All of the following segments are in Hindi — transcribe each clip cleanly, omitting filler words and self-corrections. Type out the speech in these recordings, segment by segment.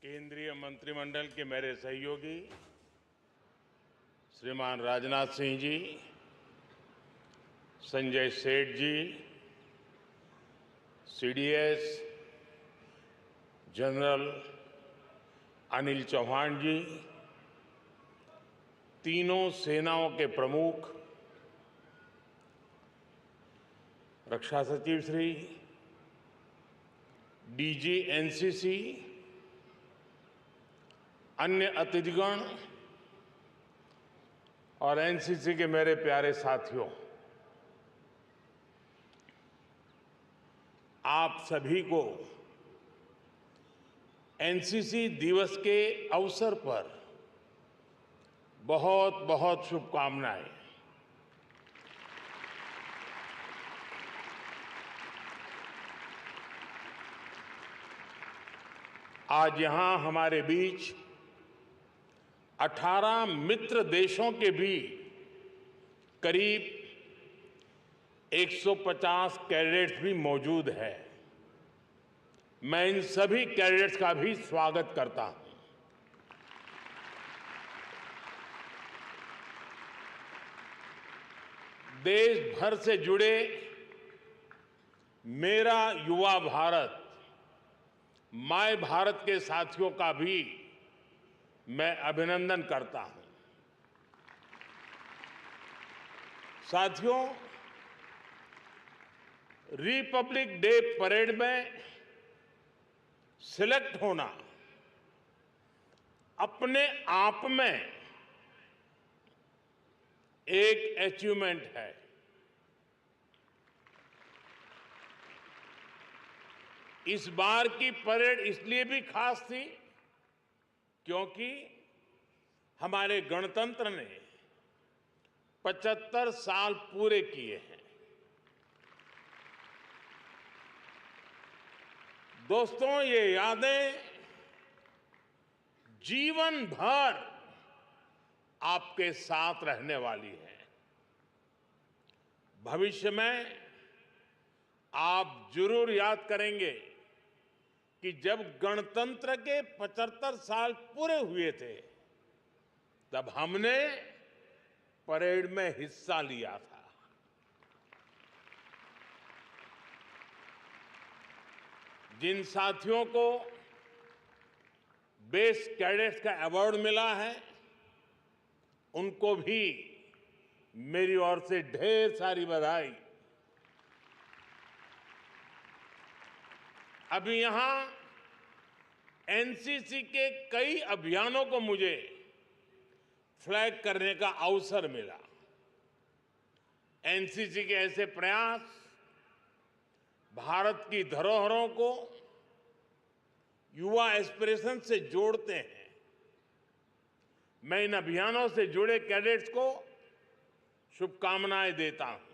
केंद्रीय मंत्रिमंडल के मेरे सहयोगी श्रीमान राजनाथ सिंह जी, संजय सेठ जी, सीडीएस जनरल अनिल चौहान जी, तीनों सेनाओं के प्रमुख, रक्षा सचिव श्री, डीजी एनसीसी, अन्य अतिथिगण और एनसीसी के मेरे प्यारे साथियों, आप सभी को एनसीसी दिवस के अवसर पर बहुत बहुत शुभकामनाएं। आज यहां हमारे बीच 18 मित्र देशों के भी करीब 150 कैडेट्स भी मौजूद हैं। मैं इन सभी कैडेट्स का भी स्वागत करता हूं। देश भर से जुड़े मेरा युवा भारत, माय भारत के साथियों का भी मैं अभिनंदन करता हूं। साथियों, रिपब्लिक डे परेड में सिलेक्ट होना अपने आप में एक अचीवमेंट है। इस बार की परेड इसलिए भी खास थी क्योंकि हमारे गणतंत्र ने 75 साल पूरे किए हैं। दोस्तों, ये यादें जीवन भर आपके साथ रहने वाली हैं। भविष्य में आप जरूर याद करेंगे कि जब गणतंत्र के 75 साल पूरे हुए थे, तब हमने परेड में हिस्सा लिया था। जिन साथियों को बेस्ट कैडेट्स का अवार्ड मिला है, उनको भी मेरी ओर से ढेर सारी बधाई। अभी यहां एनसीसी के कई अभियानों को मुझे फ्लैग करने का अवसर मिला। एनसीसी के ऐसे प्रयास भारत की धरोहरों को युवा एस्पिरेशन से जोड़ते हैं। मैं इन अभियानों से जुड़े कैडेट्स को शुभकामनाएं देता हूं।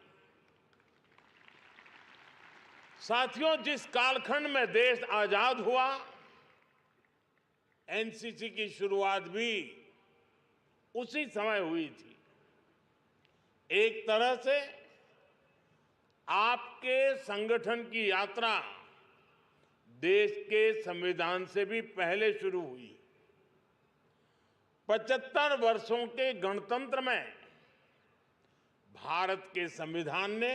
साथियों, जिस कालखंड में देश आजाद हुआ, एनसीसी की शुरुआत भी उसी समय हुई थी। एक तरह से आपके संगठन की यात्रा देश के संविधान से भी पहले शुरू हुई। 75 वर्षों के गणतंत्र में भारत के संविधान ने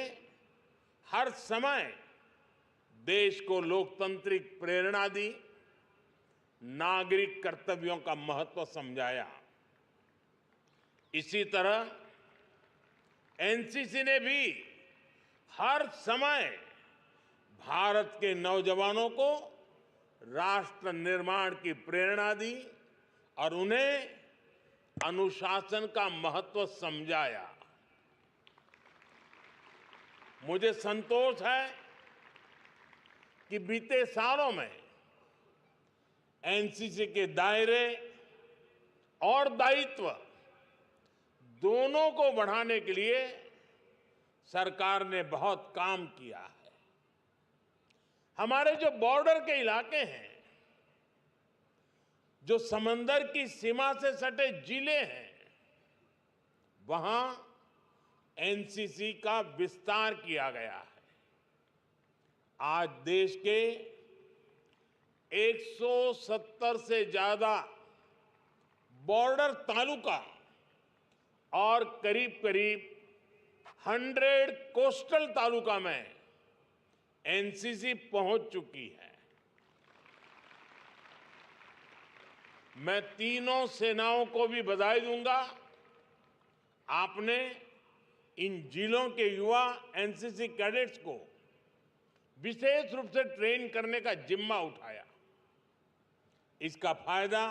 हर समय देश को लोकतांत्रिक प्रेरणा दी, नागरिक कर्तव्यों का महत्व समझाया। इसी तरह एनसीसी ने भी हर समय भारत के नौजवानों को राष्ट्र निर्माण की प्रेरणा दी और उन्हें अनुशासन का महत्व समझाया। मुझे संतोष है कि बीते सालों में एनसीसी के दायरे और दायित्व दोनों को बढ़ाने के लिए सरकार ने बहुत काम किया है। हमारे जो बॉर्डर के इलाके हैं, जो समंदर की सीमा से सटे जिले हैं, वहां एनसीसी का विस्तार किया गया है। आज देश के 170 से ज्यादा बॉर्डर तालुका और करीब करीब 100 कोस्टल तालुका में एनसीसी पहुंच चुकी है। मैं तीनों सेनाओं को भी बधाई दूंगा। आपने इन जिलों के युवा एनसीसी कैडेट्स को विशेष रूप से ट्रेन करने का जिम्मा उठाया। इसका फायदा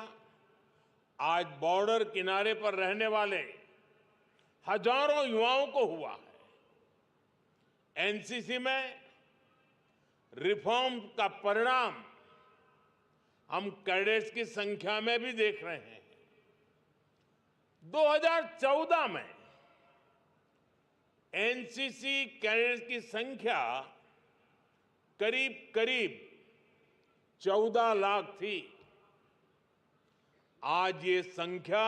आज बॉर्डर किनारे पर रहने वाले हजारों युवाओं को हुआ है। एनसीसी में रिफॉर्म का परिणाम हम कैडेट्स की संख्या में भी देख रहे हैं। 2014 में एनसीसी कैडेट्स की संख्या करीब करीब 14 लाख थी। आज ये संख्या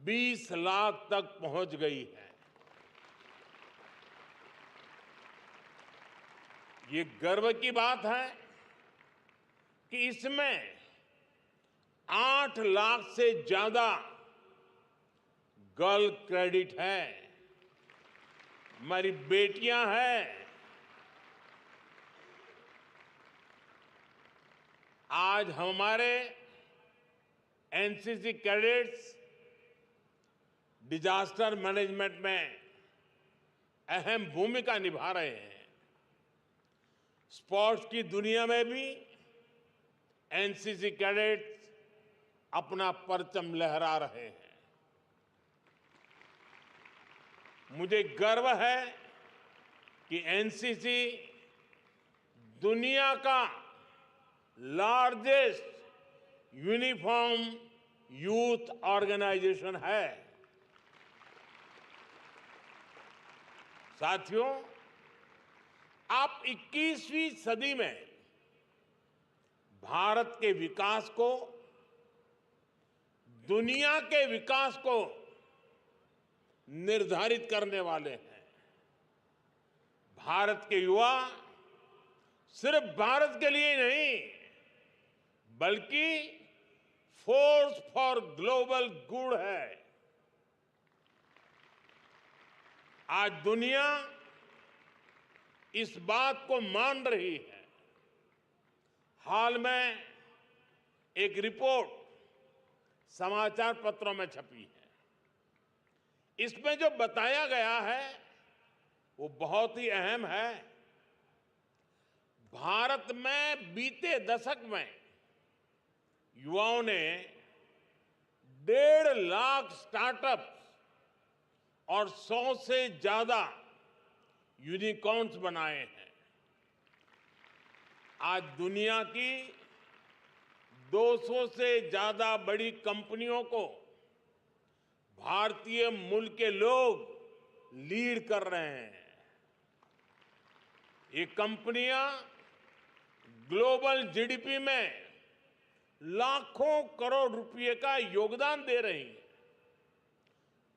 20 लाख तक पहुंच गई है। ये गर्व की बात है कि इसमें 8 लाख से ज्यादा गर्ल कैडेट है, हमारी बेटियां हैं। आज हमारे एनसीसी कैडेट्स डिजास्टर मैनेजमेंट में अहम भूमिका निभा रहे हैं। स्पोर्ट्स की दुनिया में भी एनसीसी कैडेट्स अपना परचम लहरा रहे हैं। मुझे गर्व है कि एनसीसी दुनिया का लार्जेस्ट यूनिफॉर्म यूथ ऑर्गेनाइजेशन है। साथियों, आप 21वीं सदी में भारत के विकास को, दुनिया के विकास को निर्धारित करने वाले हैं। भारत के युवा सिर्फ भारत के लिए नहीं, बल्कि फोर्स फॉर ग्लोबल गुड है। आज दुनिया इस बात को मान रही है। हाल में एक रिपोर्ट समाचार पत्रों में छपी है। इसमें जो बताया गया है वो बहुत ही अहम है। भारत में बीते दशक में युवाओं ने 1.5 लाख स्टार्टअप्स और 100 से ज्यादा यूनिकॉर्न्स बनाए हैं। आज दुनिया की 200 से ज्यादा बड़ी कंपनियों को भारतीय मूल के लोग लीड कर रहे हैं। ये कंपनियां ग्लोबल जीडीपी में लाखों करोड़ रुपए का योगदान दे रही हैं,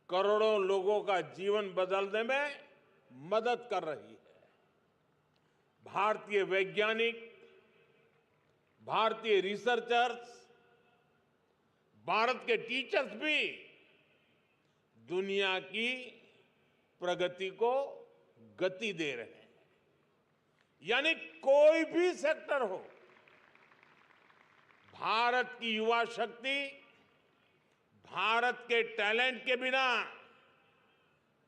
करोड़ों लोगों का जीवन बदलने में मदद कर रही है। भारतीय वैज्ञानिक, भारतीय रिसर्चर्स, भारत के टीचर्स भी दुनिया की प्रगति को गति दे रहे हैं। यानी कोई भी सेक्टर हो, भारत की युवा शक्ति, भारत के टैलेंट के बिना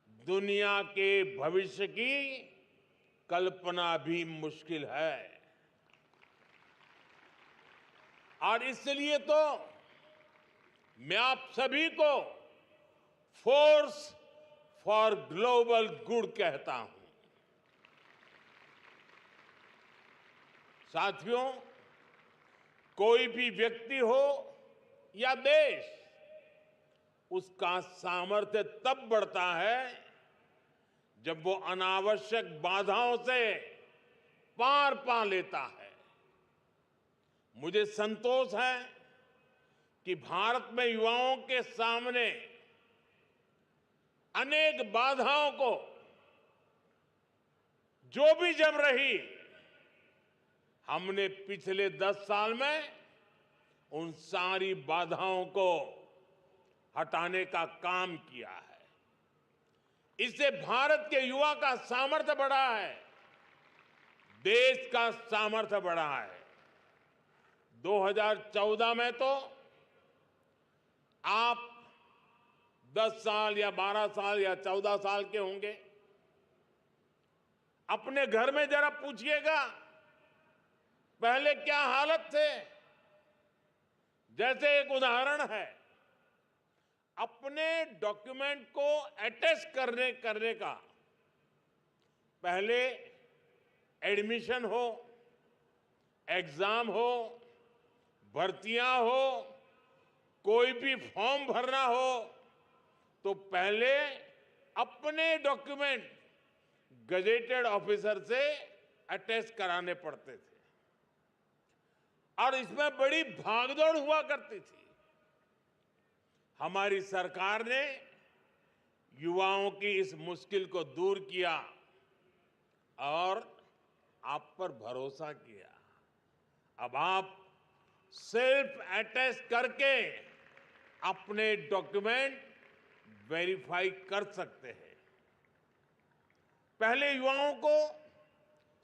दुनिया के भविष्य की कल्पना भी मुश्किल है। और इसलिए तो मैं आप सभी को फोर्स फॉर ग्लोबल गुड कहता हूं। साथियों, कोई भी व्यक्ति हो या देश, उसका सामर्थ्य तब बढ़ता है जब वो अनावश्यक बाधाओं से पार पा लेता है। मुझे संतोष है कि भारत में युवाओं के सामने अनेक बाधाओं को जो भी जम रही, हमने पिछले 10 साल में उन सारी बाधाओं को हटाने का काम किया है। इससे भारत के युवा का सामर्थ्य बढ़ा है, देश का सामर्थ्य बढ़ा है। 2014 में तो आप 10 साल या 12 साल या 14 साल के होंगे। अपने घर में जरा पूछिएगा पहले क्या हालत थे। जैसे एक उदाहरण है, अपने डॉक्यूमेंट को अटेस्ट करने का पहले एडमिशन हो, एग्जाम हो, भर्तियां हो, कोई भी फॉर्म भरना हो तो पहले अपने डॉक्यूमेंट गजेटेड ऑफिसर से अटेस्ट कराने पड़ते थे और इसमें बड़ी भागदौड़ हुआ करती थी। हमारी सरकार ने युवाओं की इस मुश्किल को दूर किया और आप पर भरोसा किया। अब आप सेल्फ अटेस्ट करके अपने डॉक्यूमेंट वेरीफाई कर सकते हैं। पहले युवाओं को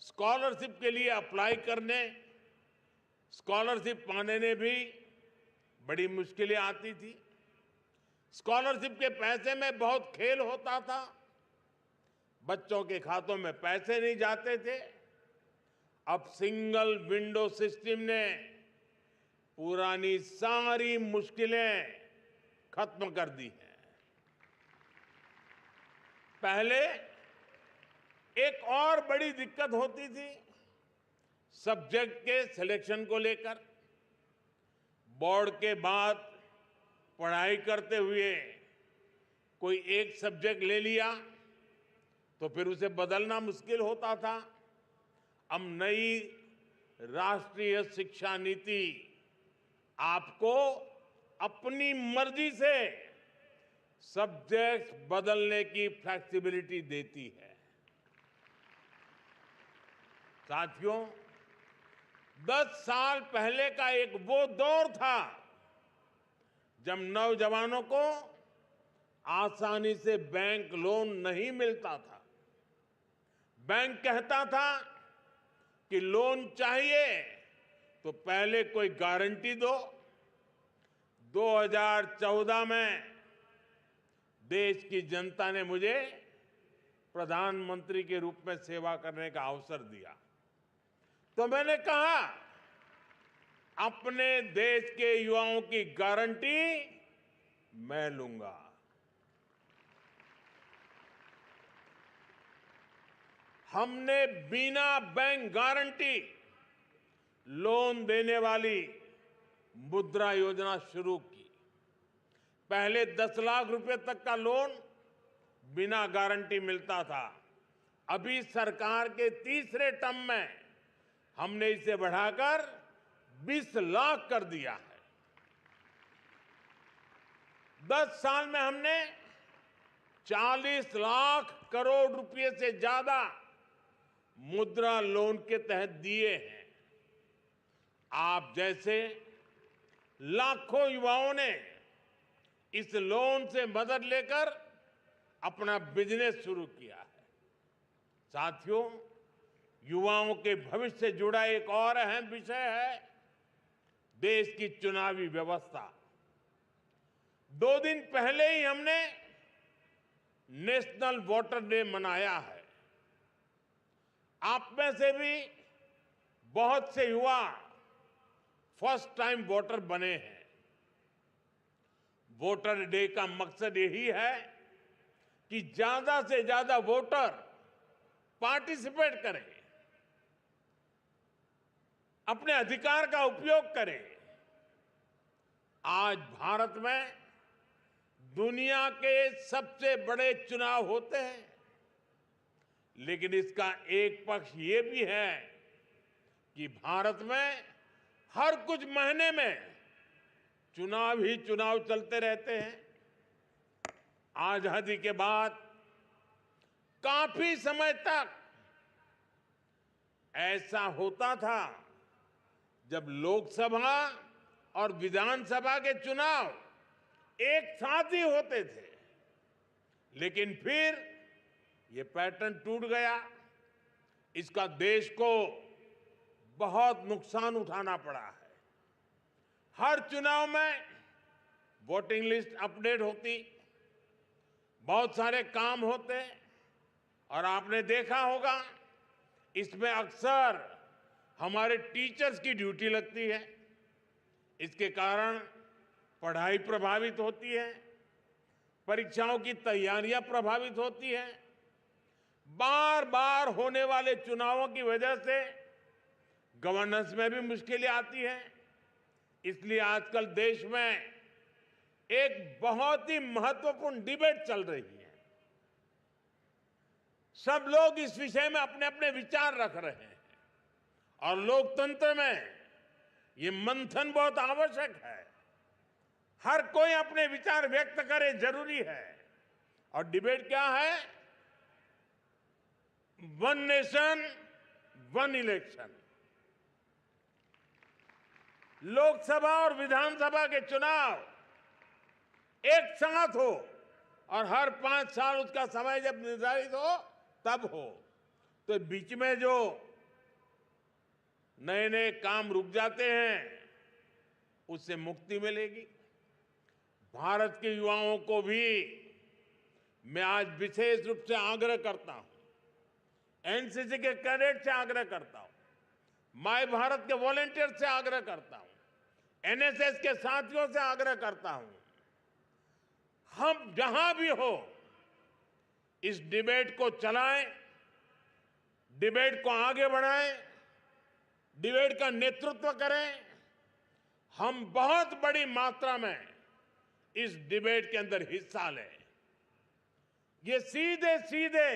स्कॉलरशिप के लिए अप्लाई करने, स्कॉलरशिप पाने में भी बड़ी मुश्किलें आती थी। स्कॉलरशिप के पैसे में बहुत खेल होता था, बच्चों के खातों में पैसे नहीं जाते थे। अब सिंगल विंडो सिस्टम ने पुरानी सारी मुश्किलें खत्म कर दी हैं। पहले एक और बड़ी दिक्कत होती थी सब्जेक्ट के सिलेक्शन को लेकर। बोर्ड के बाद पढ़ाई करते हुए कोई एक सब्जेक्ट ले लिया तो फिर उसे बदलना मुश्किल होता था। अब नई राष्ट्रीय शिक्षा नीति आपको अपनी मर्जी से सब्जेक्ट बदलने की फ्लेक्सिबिलिटी देती है। साथियों, 10 साल पहले का एक वो दौर था जब नौजवानों को आसानी से बैंक लोन नहीं मिलता था। बैंक कहता था कि लोन चाहिए तो पहले कोई गारंटी दो। 2014 में देश की जनता ने मुझे प्रधानमंत्री के रूप में सेवा करने का अवसर दिया तो मैंने कहा अपने देश के युवाओं की गारंटी मैं लूंगा। हमने बिना बैंक गारंटी लोन देने वाली मुद्रा योजना शुरू की। पहले 10 लाख रुपए तक का लोन बिना गारंटी मिलता था। अभी सरकार के तीसरे टर्म में हमने इसे बढ़ाकर 20 लाख कर दिया है। 10 साल में हमने 40 लाख करोड़ रुपए से ज्यादा मुद्रा लोन के तहत दिए हैं। आप जैसे लाखों युवाओं ने इस लोन से मदद लेकर अपना बिजनेस शुरू किया है। साथियों, युवाओं के भविष्य से जुड़ा एक और अहम विषय है देश की चुनावी व्यवस्था। 2 दिन पहले ही हमने नेशनल वोटर डे मनाया है। आप में से भी बहुत से युवा फर्स्ट टाइम वोटर बने हैं। वोटर डे का मकसद यही है कि ज्यादा से ज्यादा वोटर पार्टिसिपेट करें, अपने अधिकार का उपयोग करें। आज भारत में दुनिया के सबसे बड़े चुनाव होते हैं, लेकिन इसका एक पक्ष ये भी है कि भारत में हर कुछ महीने में चुनाव ही चुनाव चलते रहते हैं। आजादी के बाद काफी समय तक ऐसा होता था जब लोकसभा और विधानसभा के चुनाव एक साथ ही होते थे, लेकिन फिर ये पैटर्न टूट गया। इसका देश को बहुत नुकसान उठाना पड़ा है। हर चुनाव में वोटिंग लिस्ट अपडेट होती, बहुत सारे काम होते, और आपने देखा होगा इसमें अक्सर हमारे टीचर्स की ड्यूटी लगती है। इसके कारण पढ़ाई प्रभावित होती है, परीक्षाओं की तैयारियां प्रभावित होती हैं। बार बार होने वाले चुनावों की वजह से गवर्नेंस में भी मुश्किलें आती हैं। इसलिए आजकल देश में एक बहुत ही महत्वपूर्ण डिबेट चल रही है। सब लोग इस विषय में अपने अपने विचार रख रहे हैं, और लोकतंत्र में ये मंथन बहुत आवश्यक है। हर कोई अपने विचार व्यक्त करे, जरूरी है। और डिबेट क्या है? One nation one election. Lok Sabha और विधानसभा के चुनाव एक साथ हो, और हर 5 साल उसका समय जब निर्धारित हो तब हो, तो बीच में जो नए नए काम रुक जाते हैं उससे मुक्ति मिलेगी। भारत के युवाओं को भी मैं आज विशेष रूप से आग्रह करता हूं, एनसीसी के कैडेट से आग्रह करता हूं, माय भारत के वॉलंटियर से आग्रह करता हूं, एनएसएस के साथियों से आग्रह करता हूं, हम जहां भी हो इस डिबेट को चलाएं, डिबेट को आगे बढ़ाएं, डिबेट का नेतृत्व करें। हम बहुत बड़ी मात्रा में इस डिबेट के अंदर हिस्सा लें। ये सीधे सीधे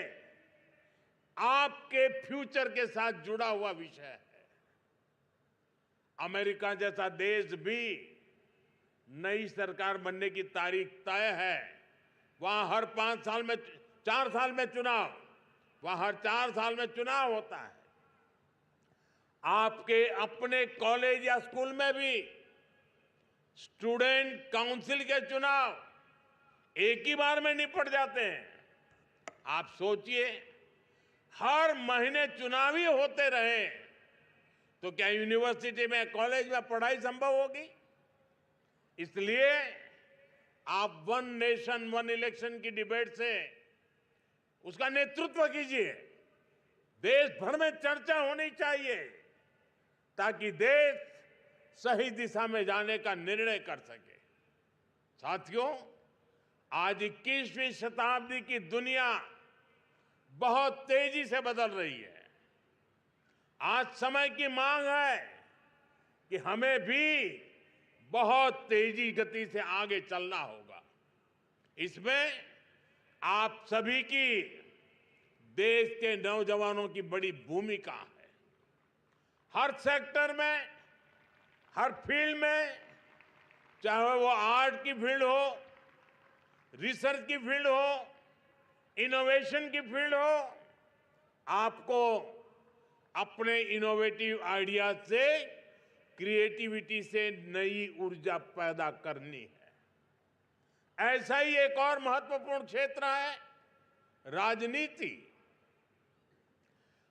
आपके फ्यूचर के साथ जुड़ा हुआ विषय है। अमेरिका जैसा देश भी नई सरकार बनने की तारीख तय है। वहां हर 5 साल में 4 साल में चुनाव, वहां हर 4 साल में चुनाव होता है। आपके अपने कॉलेज या स्कूल में भी स्टूडेंट काउंसिल के चुनाव एक ही बार में निपट जाते हैं। आप सोचिए, हर महीने चुनाव ही होते रहे तो क्या यूनिवर्सिटी में, कॉलेज में पढ़ाई संभव होगी? इसलिए आप वन नेशन वन इलेक्शन की डिबेट से उसका नेतृत्व कीजिए। देश भर में चर्चा होनी चाहिए ताकि देश सही दिशा में जाने का निर्णय कर सके। साथियों, आज 21वीं शताब्दी की दुनिया बहुत तेजी से बदल रही है। आज समय की मांग है कि हमें भी बहुत तेजी गति से आगे चलना होगा। इसमें आप सभी की, देश के नौजवानों की बड़ी भूमिका है। हर सेक्टर में, हर फील्ड में, चाहे वो आर्ट की फील्ड हो, रिसर्च की फील्ड हो, इनोवेशन की फील्ड हो, आपको अपने इनोवेटिव आइडिया से, क्रिएटिविटी से नई ऊर्जा पैदा करनी है। ऐसा ही एक और महत्वपूर्ण क्षेत्र है राजनीति।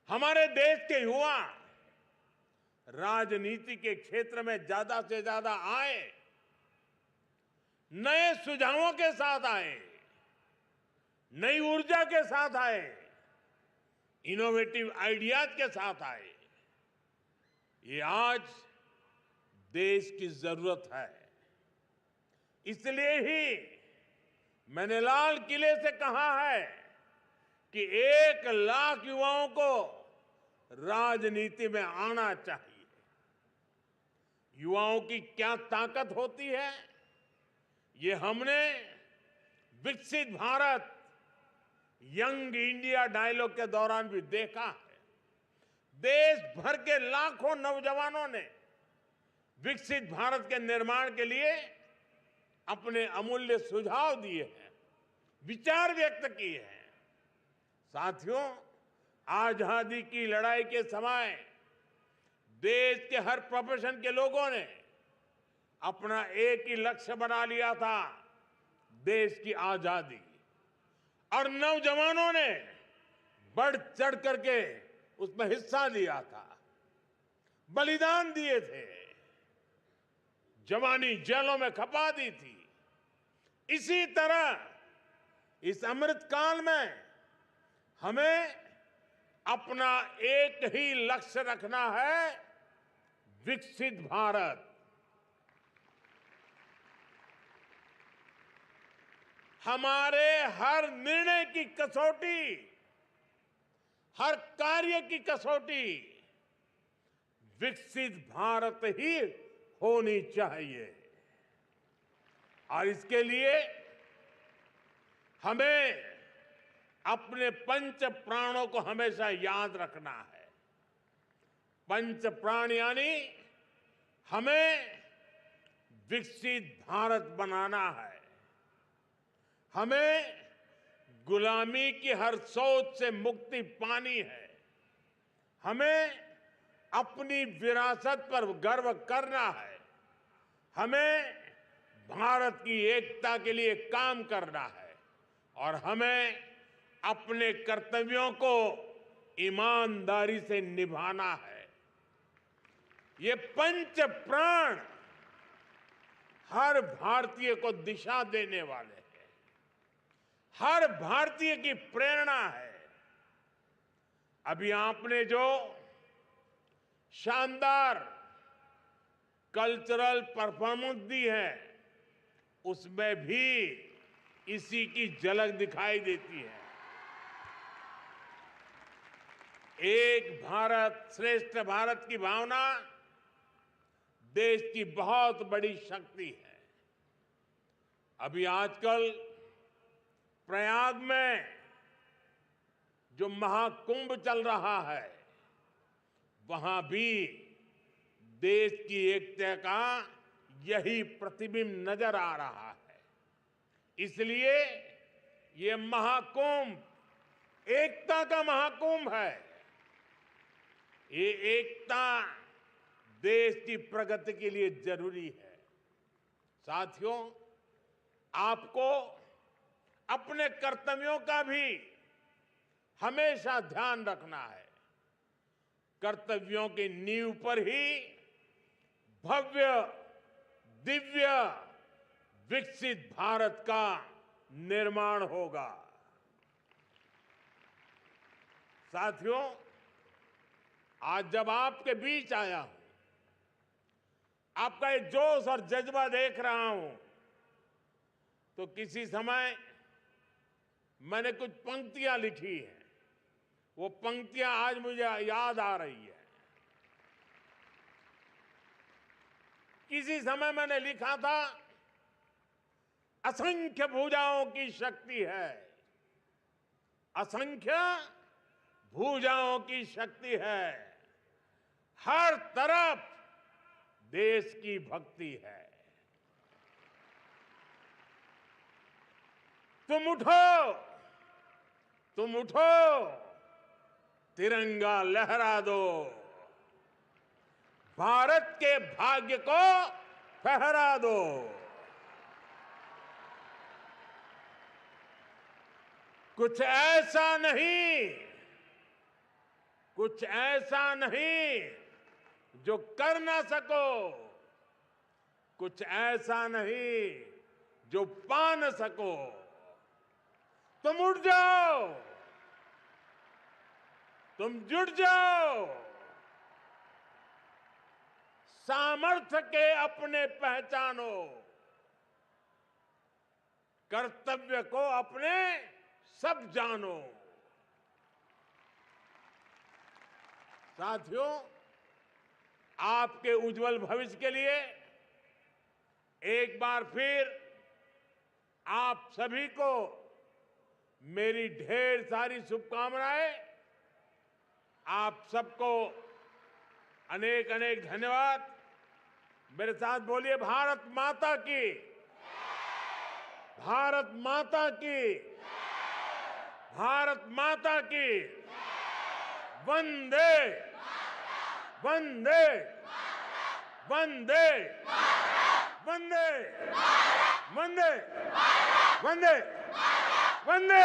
हमारे देश के युवा राजनीति के क्षेत्र में ज्यादा से ज्यादा आए, नए सुझावों के साथ आए, नई ऊर्जा के साथ आए, इनोवेटिव आइडियाज के साथ आए। ये आज देश की जरूरत है। इसलिए ही मैंने लाल किले से कहा है कि 1 लाख युवाओं को राजनीति में आना चाहिए। युवाओं की क्या ताकत होती है, ये हमने विकसित भारत, यंग इंडिया डायलॉग के दौरान भी देखा है। देश भर के लाखों नौजवानों ने विकसित भारत के निर्माण के लिए अपने अमूल्य सुझाव दिए हैं, विचार व्यक्त किए हैं। साथियों, आजादी की लड़ाई के समय देश के हर प्रोफेशन के लोगों ने अपना एक ही लक्ष्य बना लिया था, देश की आजादी। और नौजवानों ने बढ़ चढ़ करके उसमें हिस्सा लिया था, बलिदान दिए थे, जवानी जेलों में खपा दी थी। इसी तरह इस अमृत काल में हमें अपना एक ही लक्ष्य रखना है, विकसित भारत। हमारे हर निर्णय की कसौटी, हर कार्य की कसौटी विकसित भारत ही होनी चाहिए। और इसके लिए हमें अपने पंच प्राणों को हमेशा याद रखना है। पंच प्राण यानी हमें विकसित भारत बनाना है, हमें गुलामी की हर सोच से मुक्ति पानी है, हमें अपनी विरासत पर गर्व करना है, हमें भारत की एकता के लिए काम करना है और हमें अपने कर्तव्यों को ईमानदारी से निभाना है। ये पंच प्राण हर भारतीय को दिशा देने वाले हैं, हर भारतीय की प्रेरणा है। अभी आपने जो शानदार कल्चरल परफॉर्मेंस दी है, उसमें भी इसी की झलक दिखाई देती है। एक भारत श्रेष्ठ भारत की भावना देश की बहुत बड़ी शक्ति है। अभी आजकल प्रयाग में जो महाकुंभ चल रहा है, वहां भी देश की एकता का यही प्रतिबिंब नजर आ रहा है। इसलिए ये महाकुंभ एकता का महाकुंभ है। ये एकता देश की प्रगति के लिए जरूरी है। साथियों, आपको अपने कर्तव्यों का भी हमेशा ध्यान रखना है। कर्तव्यों की नींव पर ही भव्य, दिव्य, विकसित भारत का निर्माण होगा। साथियों, आज जब आपके बीच आया हूं, आपका ये जोश और जज्बा देख रहा हूं, तो किसी समय मैंने कुछ पंक्तियां लिखी हैं। वो पंक्तियां आज मुझे याद आ रही है। किसी समय मैंने लिखा था, असंख्य भुजाओं की शक्ति है, असंख्य भुजाओं की शक्ति है, हर तरफ देश की भक्ति है। तुम उठो, तुम उठो, तिरंगा लहरा दो, भारत के भाग्य को फहरा दो। कुछ ऐसा नहीं, कुछ ऐसा नहीं जो कर ना सको, कुछ ऐसा नहीं जो पा न सको। तुम उठ जाओ, तुम जुट जाओ, सामर्थ्य के अपने पहचानो, कर्तव्य को अपने सब जानो। साथियों, आपके उज्जवल भविष्य के लिए एक बार फिर आप सभी को मेरी ढेर सारी शुभकामनाएं। आप सबको अनेक अनेक धन्यवाद। मेरे साथ बोलिए, भारत माता की, भारत माता की, भारत माता की, वंदे वंदे वंदे वंदे वंदे वंदे वंदे